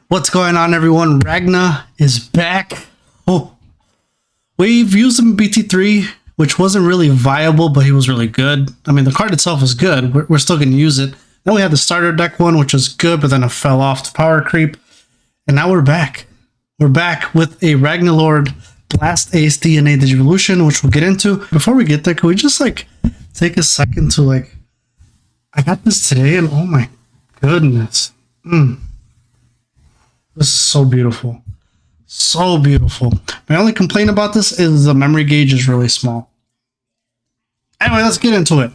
What's going on, everyone? Ragna is back. Oh, we've used him in BT3, which wasn't really viable, but he was really good. I mean, the card itself is good. We're still going to use it. Then we had the starter deck one, which was good, but then it fell off to power creep. And now we're back. We're back with a Ragnaloard Blast Ace DNA Digivolution, which we'll get into. Before we get there, can we just take a second to I got this today, and oh my goodness. This is so beautiful. So beautiful. My only complaint about this is the memory gauge is really small. Anyway, let's get into it.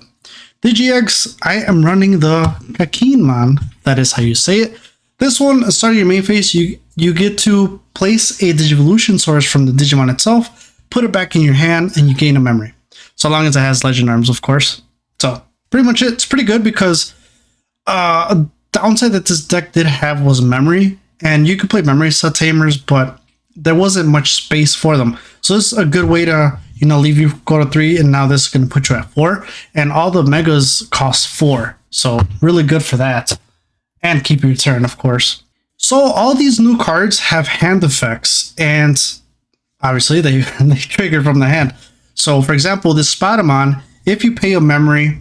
DigiX, I am running the Digimon. That is how you say it. This one, at start of your main phase, you get to place a Digivolution source from the Digimon itself, put it back in your hand, and you gain a memory. So long as it has Legend Arms, of course. So, pretty much it. It's pretty good because a downside that this deck did have was memory. And you could play memory set Tamers, but there wasn't much space for them. So this is a good way to, leave you go to 3, and now this is going to put you at 4. And all the megas cost 4. So really good for that. And keep your turn, of course. So all these new cards have hand effects, and obviously they trigger from the hand. So for example, this Spidermon, if you pay a memory,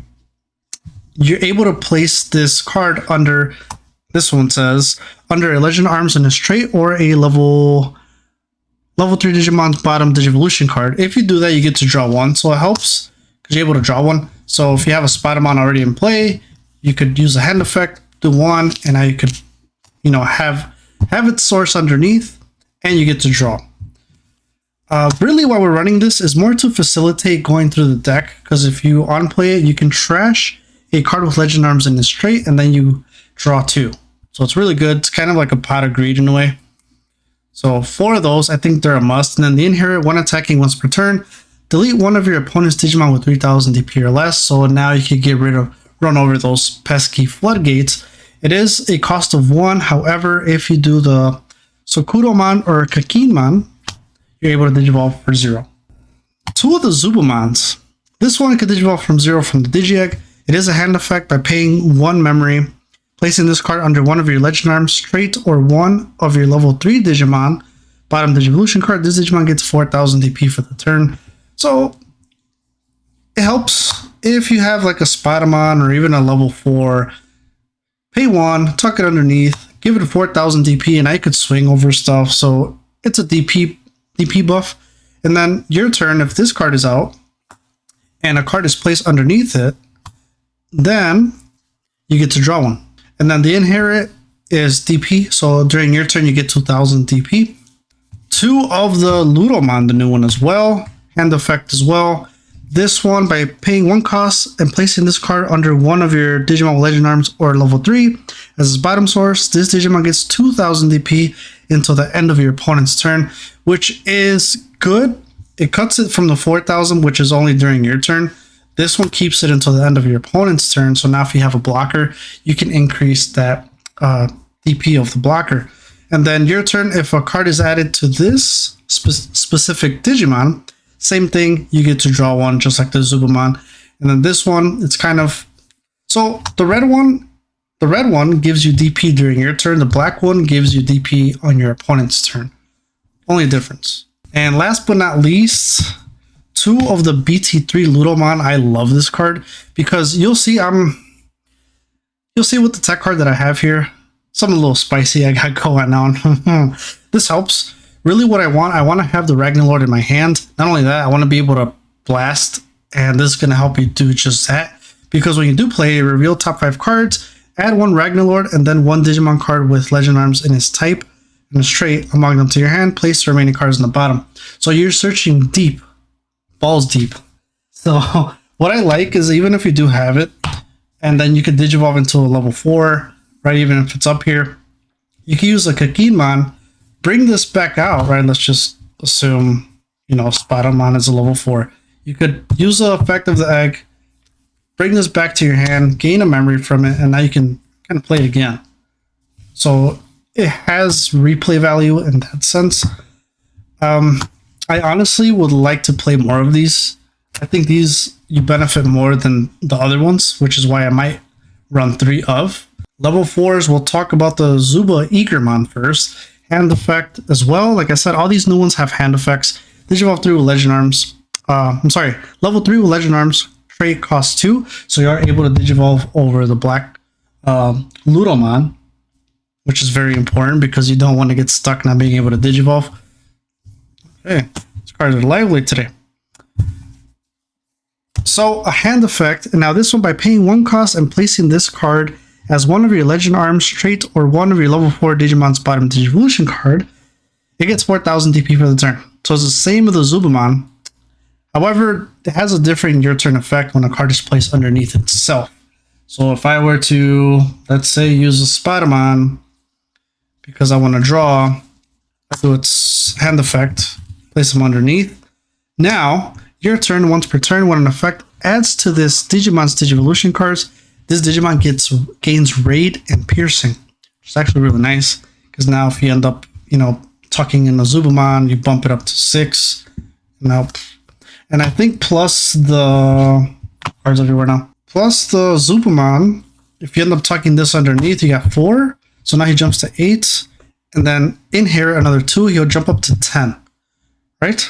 you're able to place this card under, this one says, under a Legend Arms in a straight or a level 3 Digimon's bottom Digivolution card. If you do that, you get to draw 1, so it helps because you're able to draw 1. So if you have a Spidermon already in play, you could use a hand effect, do 1, and now you could, have its source underneath, and you get to draw. Really, why we're running this is more to facilitate going through the deck, because if you on-play it, you can trash a card with Legend Arms in a straight, and then you draw 2. So it's really good. It's kind of like a pot of greed in a way. So 4 of those, I think they're a must. And then the inherit, 1 attacking once per turn. Delete one of your opponent's Digimon with 3000 DP or less. So now you can run over those pesky floodgates. It is a cost of 1. However, if you do the Sokudomon or Kakinmon, you're able to Digivolve for 0. 2 of the Zubamons. This one could Digivolve from 0 from the Digi-Egg. It is a hand effect by paying 1 memory, placing this card under one of your Legend Arms straight or one of your level 3 Digimon bottom Digivolution card. This Digimon gets 4000 DP for the turn. So it helps if you have like a Spidermon or even a level 4. Pay 1, tuck it underneath, give it a 4000 DP, and I could swing over stuff. So it's a DP buff. And then your turn, if this card is out and a card is placed underneath it, then you get to draw 1. And then the inherit is DP. So during your turn, you get 2000 DP. 2 of the Ludomon, the new one as well. Hand effect as well. This one, by paying 1 cost and placing this card under one of your Digimon with Legend Arms or level 3 as its bottom source, this Digimon gets 2000 DP until the end of your opponent's turn, which is good. It cuts it from the 4000, which is only during your turn. This one keeps it until the end of your opponent's turn. So now if you have a blocker, you can increase that DP of the blocker. And then your turn, if a card is added to this specific Digimon, same thing, you get to draw 1 just like the Zubamon. And then this one, it's kind of, so the red one gives you DP during your turn. The black one gives you DP on your opponent's turn. Only difference. And last but not least, 2 of the BT3 Ludomon. I love this card because you'll see with the tech card that I have here, something a little spicy I got going on. This helps. Really what I want to have the Ragnaloard in my hand. Not only that, I want to be able to blast, and this is going to help you do just that. Because when you do play, reveal top 5 cards, add 1 Ragnaloard and then 1 Digimon card with Legend Arms in its type and a straight among them to your hand. Place the remaining cards in the bottom. So you're searching deep. Balls deep. So what I like is even if you do have it, and then you could Digivolve into a level 4, right? Even if it's up here, you can use a Kakinmon, bring this back out, right? Let's just assume, Spidermon is a level 4. You could use the effect of the egg, bring this back to your hand, gain a memory from it, and now you can kind of play it again. So it has replay value in that sense. I honestly would like to play more of these. I think these you benefit more than the other ones, which is why I might run 3 of. Level 4s, we'll talk about the Zuba Eagermon first. Hand effect as well. Like I said, all these new ones have hand effects. Digivolve 3 with Legend Arms. Level 3 with Legend Arms. Trait costs 2, so you are able to Digivolve over the black Ludomon, which is very important because you don't want to get stuck not being able to Digivolve. Okay, these cards are lively today. So, a hand effect, and now this one, by paying 1 cost and placing this card as one of your Legend Arms trait or one of your level 4 Digimon's bottom Digivolution card, it gets 4000 DP for the turn. So it's the same with the Zubamon. However, it has a different your turn effect when a card is placed underneath itself. So if I were to, let's say, use a Spiderman because I want to draw, I do its hand effect, place them underneath. Now, your turn, once per turn, when an effect adds to this Digimon's Digivolution cards, this Digimon gains Raid and Piercing, which is actually really nice, because now if you end up, tucking in a Zubamon, you bump it up to 6. Now, and I think plus the cards everywhere now. Plus the Zubamon, if you end up tucking this underneath, you got 4. So now he jumps to 8, and then in here another 2, he'll jump up to 10. Right?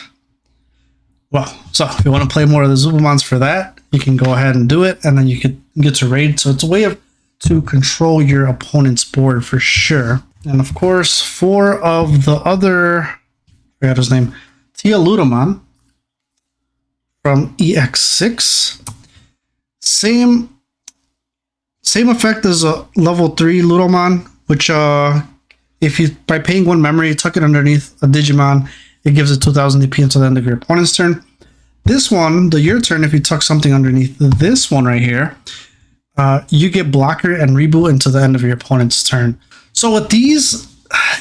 Well, so if you want to play more of the Zubamons for that, you can go ahead and do it, and then you can get to raid. So it's a way to control your opponent's board for sure. And of course, 4 of the other, I forgot his name, Tia Ludomon from EX6. Same effect as a level 3 Ludomon, which if you, by paying 1 memory, tuck it underneath a Digimon, it gives it 2000 DP until the end of your opponent's turn. This one, your turn, if you tuck something underneath this one right here, you get blocker and reboot until the end of your opponent's turn. So with these,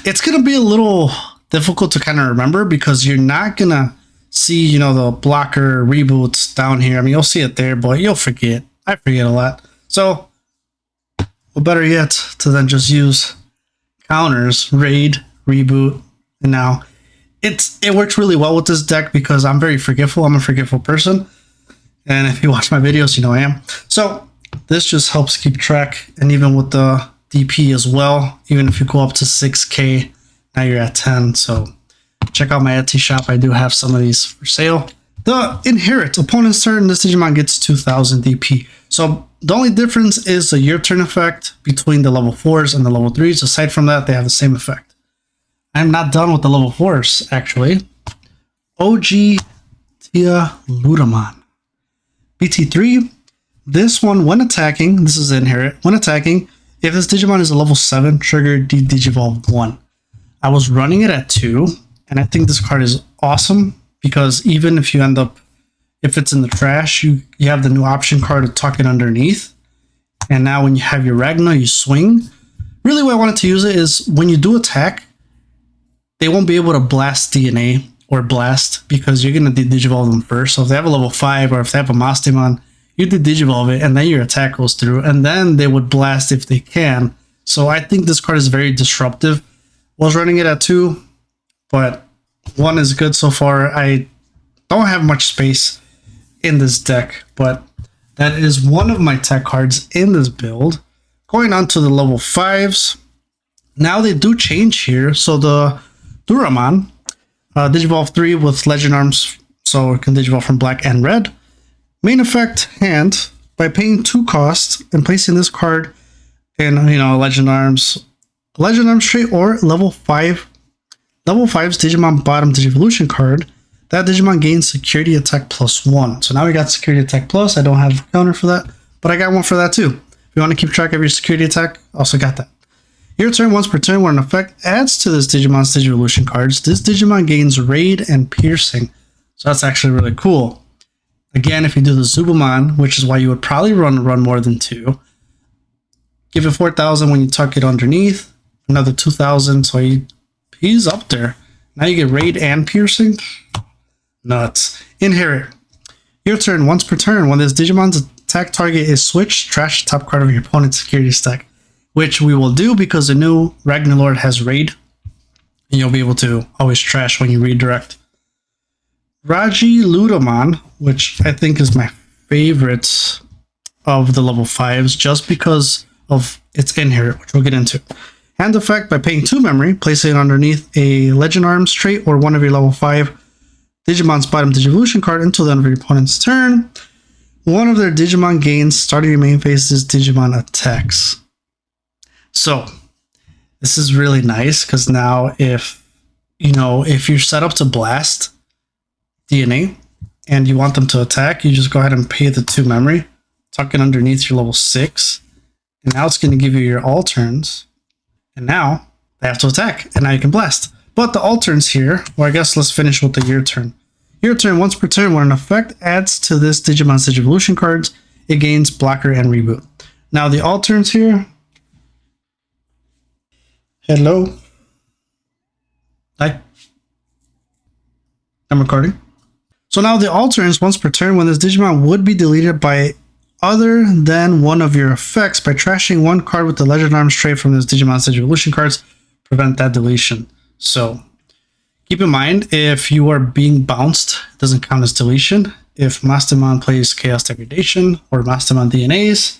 it's going to be a little difficult to kind of remember because you're not going to see, the blocker reboots down here. I mean, you'll see it there, but you'll forget. I forget a lot. So, well, better yet, to then just use counters, raid, reboot, and now it works really well with this deck because I'm very forgetful. I'm a forgetful person. And if you watch my videos, you know I am. So this just helps keep track. And even with the DP as well, even if you go up to 6K, now you're at 10. So check out my Etsy shop. I do have some of these for sale. The Inherit. Opponent's turn, this Digimon gets 2000 DP. So the only difference is the your turn effect between the level 4s and the level 3s. Aside from that, they have the same effect. I'm not done with the level 4s, actually. OG Tia Ludomon. BT3. This one, when attacking, this is Inherit. When attacking, if this Digimon is a level 7, trigger Digivolve 1. I was running it at 2, and I think this card is awesome because even if you end up, if it's in the trash, you have the new option card to tuck it underneath. And now when you have your Ragna, you swing. Really, what I wanted to use it is when you do attack, they won't be able to blast DNA or blast because you're going to Digivolve them first. So if they have a level 5 or if they have a Mastemon, you Digivolve it and then your attack goes through and then they would blast if they can. So I think this card is very disruptive. Was running it at 2, but 1 is good so far. I don't have much space in this deck, but that is one of my tech cards in this build. Going on to the level 5s. Now they do change here. So the Duramon, Digivolve 3 with Legend Arms, so it can Digivolve from black and red. Main effect, hand. By paying 2 costs and placing this card in, Legend Arms trait or level 5's Digimon bottom Digivolution card, that Digimon gains security attack +1. So now we got security attack plus. I don't have a counter for that, but I got one for that too. If you want to keep track of your security attack, also got that. Your turn, once per turn, when an effect adds to this Digimon's Digivolution cards, this Digimon gains Raid and Piercing. So that's actually really cool. Again, if you do the Zubamon, which is why you would probably run more than 2, give it 4000 when you tuck it underneath, another 2000, so he's up there. Now you get Raid and Piercing. Nuts. Inherit. Your turn, once per turn, when this Digimon's attack target is switched, trash the top card of your opponent's security stack. Which we will do because the new Ragnaloard has raid. And you'll be able to always trash when you redirect. Ragnaloardmon, which I think is my favorite of the level 5s, just because of its inherit, which we'll get into. Hand effect: by paying 2 memory, place it underneath a Legend Arms trait or one of your level 5 Digimon's bottom Digivolution card until the end of your opponent's turn. One of their Digimon gains starting your main phase's Digimon attacks. So this is really nice because now if you're set up to blast DNA and you want them to attack, you just go ahead and pay the 2 memory, tuck it underneath your level 6, and now it's going to give you your all turns. And now they have to attack, and now you can blast. But the all turns here, well, I guess let's finish with the year turn. Your turn, once per turn, when an effect adds to this Digimon's Digivolution cards, it gains blocker and reboot. Now the all turns here. Hello. Hi. I'm recording. So now the all turns, once per turn, when this Digimon would be deleted by other than one of your effects by trashing 1 card with the Legend Arms trait from this Digimon's Digivolution cards, prevent that deletion. So keep in mind, if you are being bounced, it doesn't count as deletion. If Mastamon plays Chaos Degradation or Mastamon DNAs,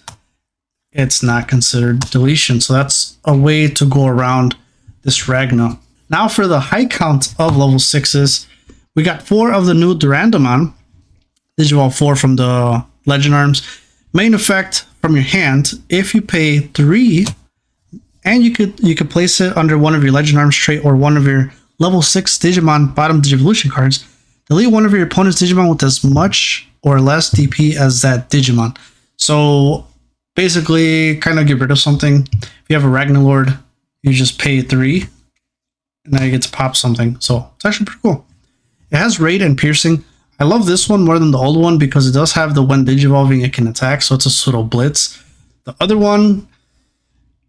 it's not considered deletion. So that's a way to go around this Ragna. Now for the high count of level 6s, we got 4 of the new Durandamon. Digivolve 4 from the Legend Arms. Main effect: from your hand, if you pay 3, and you could place it under one of your Legend Arms trait or one of your level 6 Digimon bottom Digivolution cards, delete one of your opponent's Digimon with as much or less DP as that Digimon. So basically, kind of get rid of something. If you have a Ragnaloard, you just pay 3, and now you get to pop something. So it's actually pretty cool. It has Raid and Piercing. I love this one more than the old one because it does have the when Digivolving it can attack, so it's a pseudo blitz. The other one,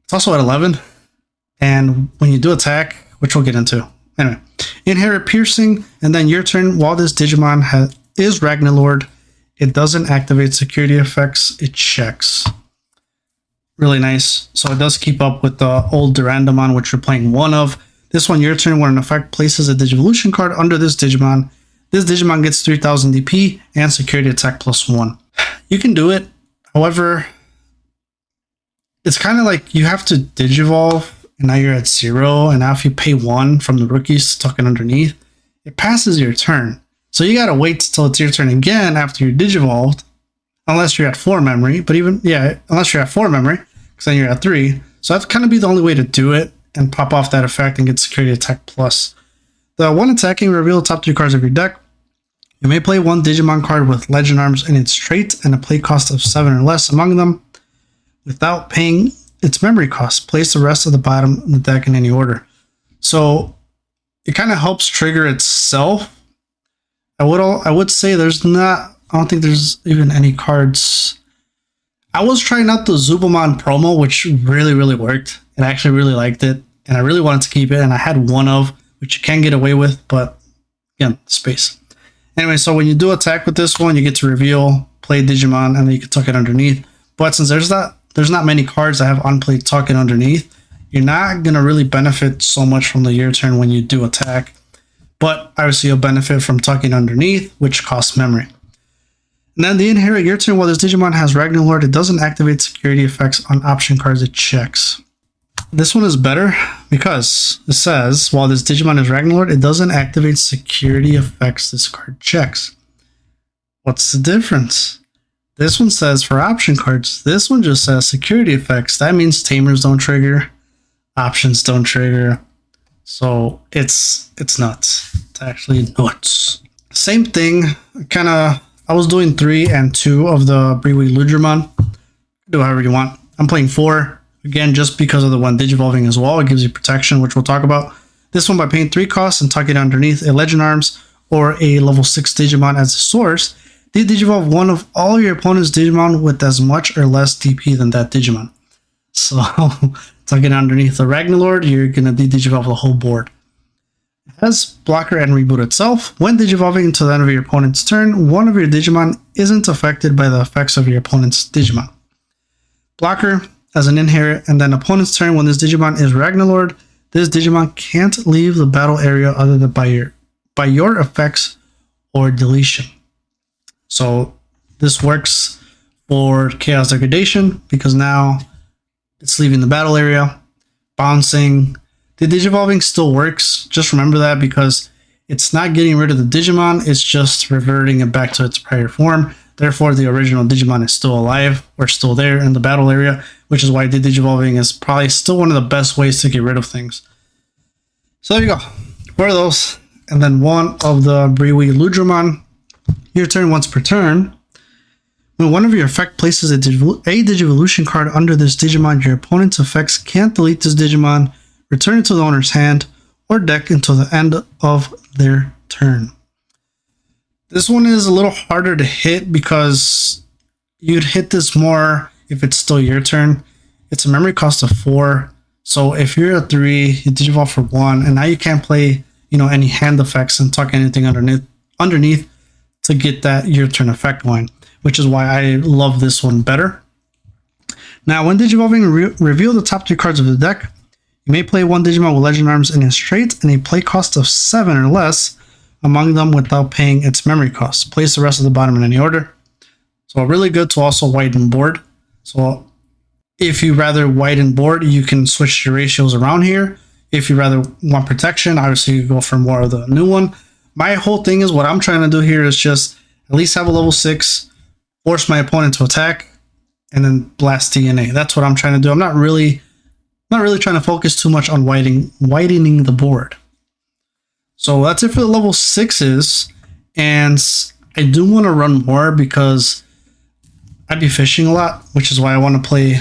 it's also at 11, and when you do attack, which we'll get into. Anyway, inherit Piercing, and then your turn, while this Digimon is Ragnaloard, it doesn't activate security effects, it checks. Really nice. So it does keep up with the old Durandamon, which you're playing 1 of. This one, your turn, when an effect places a Digivolution card under this Digimon, this Digimon gets 3000 DP and security attack +1. You can do it. However, it's kind of like you have to Digivolve, and now you're at 0. And now if you pay 1 from the rookies to tuck it underneath, it passes your turn. So you got to wait till it's your turn again after you're Digivolved, unless you're at 4 memory. But even, yeah, unless you're at 4 memory, because then you're at 3. So that's kind of be the only way to do it and pop off that effect and get security attack plus. The one attacking, reveal the top 3 cards of your deck. You may play 1 Digimon card with Legend Arms in its trait and a play cost of 7 or less among them without paying its memory cost. Place the rest of the bottom of the deck in any order. So it kind of helps trigger itself. I would say I don't think there's even any cards. I was trying out the Zubamon promo, which really, really worked. And I actually really liked it. And I really wanted to keep it. And I had 1 of, which you can get away with, but again, space. Anyway, so when you do attack with this one, you get to reveal, play Digimon, and then you can tuck it underneath. But since there's not many cards that have unplayed tuck it underneath, you're not going to really benefit so much from the year turn when you do attack. But obviously you'll benefit from tucking underneath, which costs memory. And then the inherit your turn, while this Digimon has Ragnaloard, it doesn't activate security effects on option cards it checks. This one is better because it says, while this Digimon is Ragnaloard, it doesn't activate security effects this card checks. What's the difference? This one says for option cards, this one just says security effects. That means Tamers don't trigger, options don't trigger. So it's nuts. It's actually nuts. Same thing, I was doing 3 and 2 of the Briwi Ludramon. Do however you want. I'm playing 4. Again, just because of the one Digivolving as well, it gives you protection, which we'll talk about. This one by paying 3 costs and tucking underneath a Legend Arms or a level 6 Digimon as a source, they Digivolve one of all your opponent's Digimon with as much or less DP than that Digimon. So, tucking underneath the Ragnaloard, you're going to Digivolve the whole board. It has blocker and reboot itself. When Digivolving until the end of your opponent's turn, one of your Digimon isn't affected by the effects of your opponent's Digimon. Blocker as an inherit, and then opponent's turn, when this Digimon is Ragnaloard, this Digimon can't leave the battle area other than by your effects or deletion. So this works for Chaos Degradation because now It's leaving the battle area, bouncing. The Digivolving still works. Just remember that because it's not getting rid of the Digimon, it's just reverting it back to its prior form. Therefore, the original Digimon is still alive or still there in the battle area, which is why the Digivolving is probably still one of the best ways to get rid of things. So there you go. 4 of those. And then 1 of the Ragnaloardmon. Your turn once per turn. When one of your effect places a Digivolution card under this Digimon, your opponent's effects can't delete this Digimon, return it to the owner's hand, or deck until the end of their turn. This one is a little harder to hit because you'd hit this more if it's still your turn. It's a memory cost of 4. So if you're a 3, you Digivolve for 1, and now you can't play, any hand effects and tuck anything underneath to get that your turn effect going, which is why I love this one better. Now, when Digivolving, reveal the top 3 cards of the deck. You may play 1 Digimon with Legend Arms in his trait and a play cost of 7 or less among them without paying its memory cost. Place the rest of the bottom in any order. So really good to also widen board. So if you rather widen board, you can switch your ratios around here. If you rather want protection, obviously you go for more of the new one. My whole thing is what I'm trying to do here is just at least have a level 6, force my opponent to attack, and then blast DNA. That's what I'm trying to do. I'm not really trying to focus too much on widening the board. So that's it for the level 6s. And I do want to run more because I'd be fishing a lot, which is why I want to play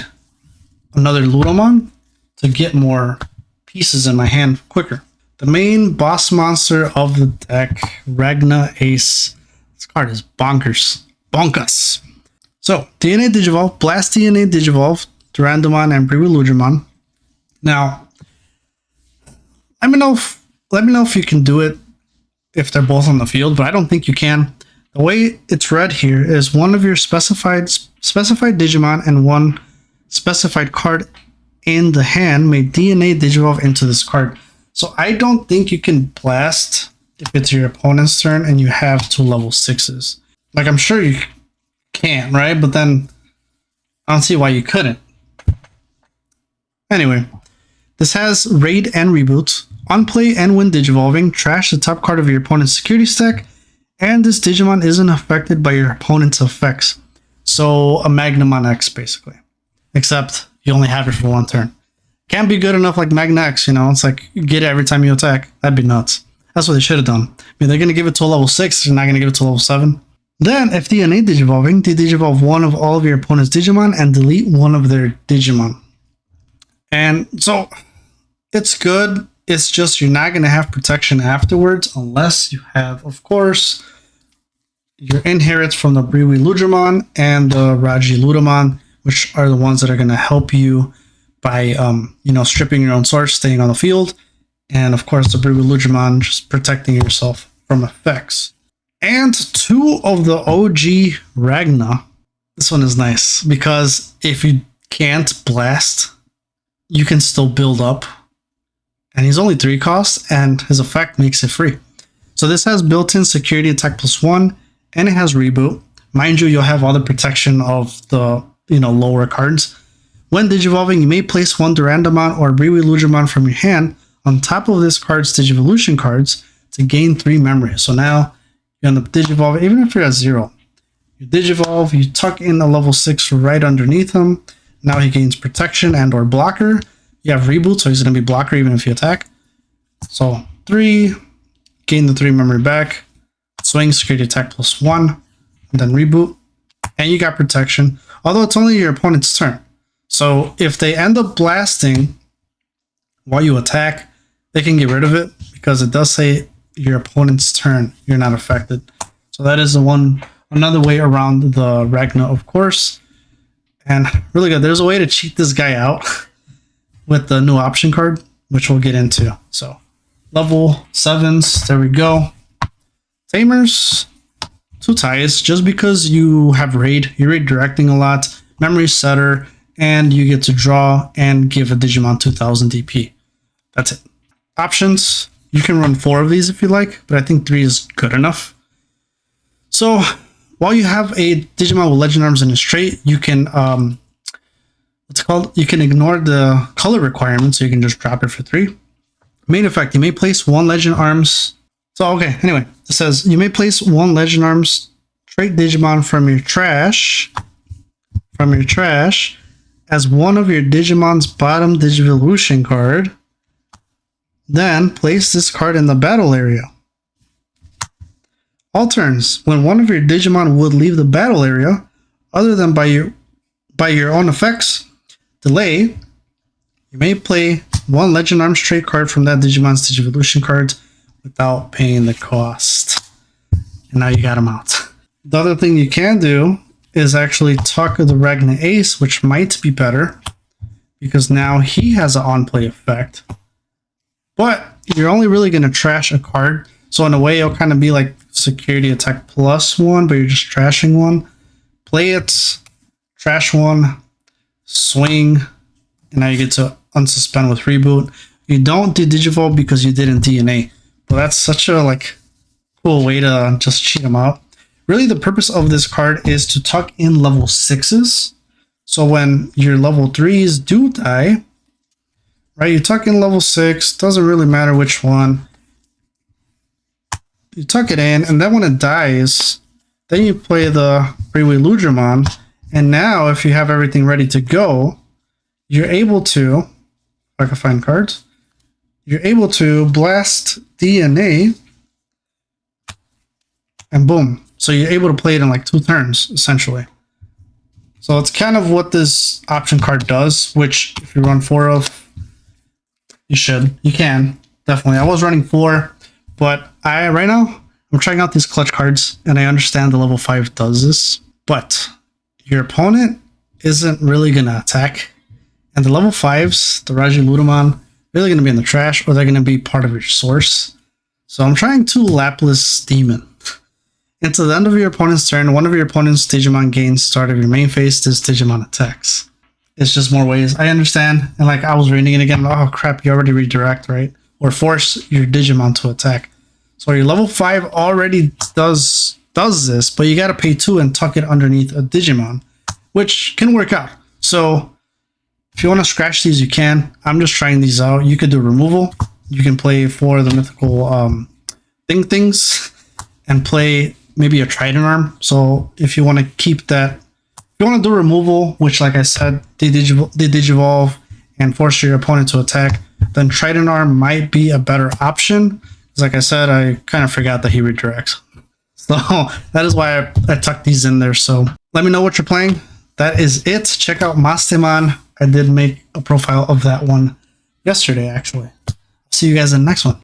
another Ludamon to get more pieces in my hand quicker. The main boss monster of the deck, Ragna Ace. This card is bonkers. Bonkus. So, DNA Digivolve, Blast DNA Digivolve, Durandamon, and Ragnaloardmon. Now, let me know if you can do it if they're both on the field, but I don't think you can. The way it's read here is one of your specified Digimon and 1 specified card in the hand may DNA Digivolve into this card. So I don't think you can blast if it's your opponent's turn and you have 2 level 6s. Like, I'm sure you can, right? But then I don't see why you couldn't. Anyway, this has Raid and Reboot. On play and when Digivolving, trash the top card of your opponent's security stack, and this Digimon isn't affected by your opponent's effects. So a Magnamon X, basically. Except you only have it for 1 turn. Can't be good enough like Magna X, it's like you get it every time you attack. That'd be nuts. That's what they should have done. I mean, they're going to give it to a level 6, they're not going to give it to level 7. Then, if DNA Digivolving, Digivolve 1 of all of your opponent's Digimon and delete 1 of their Digimon. And so, it's good. It's just you're not going to have protection afterwards unless you have, of course, your inherits from the Ragnaloardmon and the Ragnaloardmon, which are the ones that are going to help you by, stripping your own source, staying on the field. And, of course, the Ragnaloardmon, just protecting yourself from effects. And 2 of the OG Ragna. This one is nice because if you can't blast, you can still build up. And he's only 3 costs, and his effect makes it free. So this has built-in security attack +1, and it has reboot. Mind you, you'll have all the protection of the lower cards. When Digivolving, you may place 1 Durandamon or Ragnaloardmon from your hand on top of this card's Digivolution cards to gain 3 memories. So now you end up Digivolve, even if you're at 0. You Digivolve, you tuck in a level 6 right underneath him. Now he gains protection and or blocker. You have reboot, so he's going to be blocker even if you attack. So 3, gain the 3 memory back, swing, security attack +1, and then reboot. And you got protection, although it's only your opponent's turn. So if they end up blasting while you attack, they can get rid of it because it does say your opponent's turn. You're not affected. So that is another way around the Ragna, of course. And really good. There's a way to cheat this guy out with the new option card, which we'll get into. So level 7s, there we go. Tamers, 2 ties, just because you have raid, you're raid directing a lot, memory setter, and you get to draw and give a Digimon 2000 DP. That's it. Options, you can run 4 of these if you like, but I think 3 is good enough. So while you have a Digimon with Legend Arms in his trait, you can what's it called? You can ignore the color requirement, so you can just drop it for 3. Main effect, you may place 1 Legend Arms. So, okay, anyway, it says you may place 1 Legend Arms trait Digimon from your trash as one of your Digimon's bottom Digivolution card. Then place this card in the battle area. All turns, when one of your Digimon would leave the battle area, other than by your own effects delay, you may play 1 Legend Arms trait card from that Digimon's Digivolution card without paying the cost. And now you got them out. The other thing you can do is actually tuck the Ragna Ace, which might be better because now he has an on-play effect. But you're only really going to trash a card. So in a way, it'll kind of be like security attack +1, but you're just trashing one. Play it, trash one, swing, and now you get to unsuspend with reboot. You don't do Digivolve because you didn't DNA. But that's such a cool way to just cheat them out. Really, the purpose of this card is to tuck in level 6s. So when your level 3s do die, right, you tuck in level 6, doesn't really matter which one. You tuck it in, and then when it dies, then you play the Ragnaloardmon, and now if you have everything ready to go, you're able to, if I can find cards, you're able to blast DNA, and boom. So you're able to play it in 2 turns, essentially. So it's kind of what this option card does, which if you run 4 of, you can, definitely. I was running 4, but right now, I'm trying out these clutch cards, and I understand the level 5 does this, but your opponent isn't really going to attack, and the level 5s, the Ragnaloardmon, really going to be in the trash, or they're going to be part of your source. So I'm trying to Laplace Demon. Until the end of your opponent's turn, one of your opponent's Digimon gains start of your main phase, this Digimon attacks. It's just more ways. I understand, and I was reading it again, oh crap, you already redirect, right? Or force your Digimon to attack. So your level 5 already does this, but you gotta pay 2 and tuck it underneath a Digimon, which can work out. So if you want to scratch these, you can. I'm just trying these out. You could do removal. You can play 4 of the mythical things and play maybe a Trident Arm. So if you want to keep that, if you want to do removal, which like I said, they digivolve and force your opponent to attack, then Trident Arm might be a better option. Because like I said, I kind of forgot that he redirects. So that is why I tucked these in there. So let me know what you're playing. That is it. Check out Mastemon. I did make a profile of that one yesterday, actually. See you guys in the next one.